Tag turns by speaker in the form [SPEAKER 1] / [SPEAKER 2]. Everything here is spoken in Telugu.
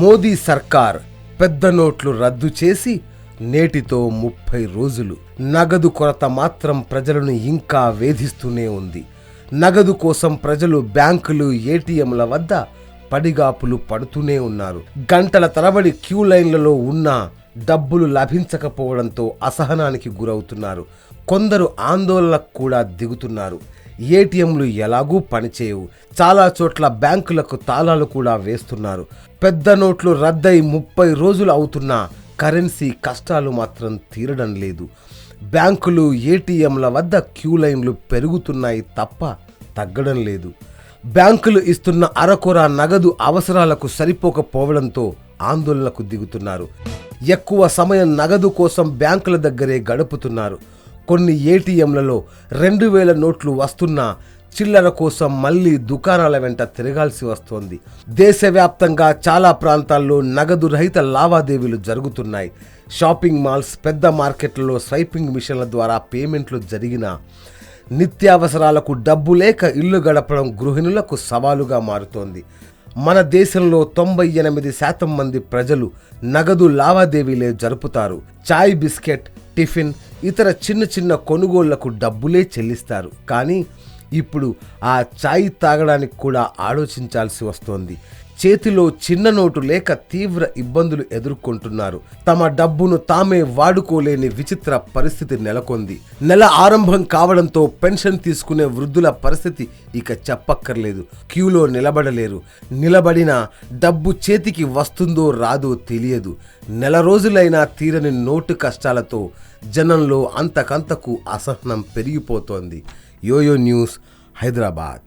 [SPEAKER 1] మోదీ సర్కార్ పెద్ద నోట్లు రద్దు చేసి నేటితో 30 రోజులు. నగదు కొరత మాత్రం ప్రజలను ఇంకా వేధిస్తూనే ఉంది. నగదు కోసం ప్రజలు బ్యాంకులు, ఏటీఎంల వద్ద పడిగాపులు పడుతూనే ఉన్నారు. గంటల తరబడి క్యూ లైన్లలో ఉన్నా డబ్బులు లభించకపోవడంతో అసహనానికి గురవుతున్నారు. కొందరు ఆందోళనకు కూడా దిగుతున్నారు. ఏటీఎంలు ఎలాగూ పనిచేయవు. చాలా చోట్ల బ్యాంకులకు తాళాలు కూడా వేస్తున్నారు. పెద్ద నోట్లు రద్దై 30 రోజులు అవుతున్నా కరెన్సీ కష్టాలు మాత్రం తీరడం లేదు. బ్యాంకులు, ఏటీఎంల వద్ద క్యూ లైన్లు పెరుగుతున్నాయి తప్ప తగ్గడం లేదు. బ్యాంకులు ఇస్తున్న అరకొర నగదు అవసరాలకు సరిపోకపోవడంతో ఆందోళనకు దిగుతున్నారు. ఎక్కువ సమయం నగదు కోసం బ్యాంకుల దగ్గరే గడుపుతున్నారు. కొన్ని ఏటీఎంలలో 2000 నోట్లు వస్తున్నా చిల్లర కోసం మళ్లీ దుకాణాల వెంట తిరగాల్సి వస్తోంది. దేశవ్యాప్తంగా చాలా ప్రాంతాల్లో నగదు రహిత లావాదేవీలు జరుగుతున్నాయి. షాపింగ్ మాల్స్, పెద్ద మార్కెట్లలో స్వైపింగ్ మిషన్ల ద్వారా పేమెంట్లు జరిగినా నిత్యావసరాలకు డబ్బు లేక ఇల్లు గడపడం గృహిణులకు సవాలుగా మారుతోంది. మన దేశంలో 98% మంది ప్రజలు నగదు లావాదేవీలే జరుపుతారు. చాయ్, బిస్కెట్, టిఫిన్, ఇతర చిన్న చిన్న కొనుగోళ్లకు డబ్బులే చెల్లిస్తారు. కానీ ఇప్పుడు ఆ చాయ్ తాగడానికి కూడా ఆలోచించాల్సి వస్తోంది. చేతిలో చిన్న నోటు లేక తీవ్ర ఇబ్బందులు ఎదుర్కొంటున్నారు. తమ డబ్బును తామే వాడుకోలేని విచిత్ర పరిస్థితి నెలకొంది. నెల ఆరంభం కావడంతో పెన్షన్ తీసుకునే వృద్ధుల పరిస్థితి ఇక చెప్పక్కర్లేదు. క్యూలో నిలబడలేరు. నిలబడినా డబ్బు చేతికి వస్తుందో రాదో తెలియదు. నెల రోజులైనా తీరని నోటు కష్టాలతో జనంలో అంతకంతకు అసహనం పెరిగిపోతోంది. Yoyo news, Hyderabad.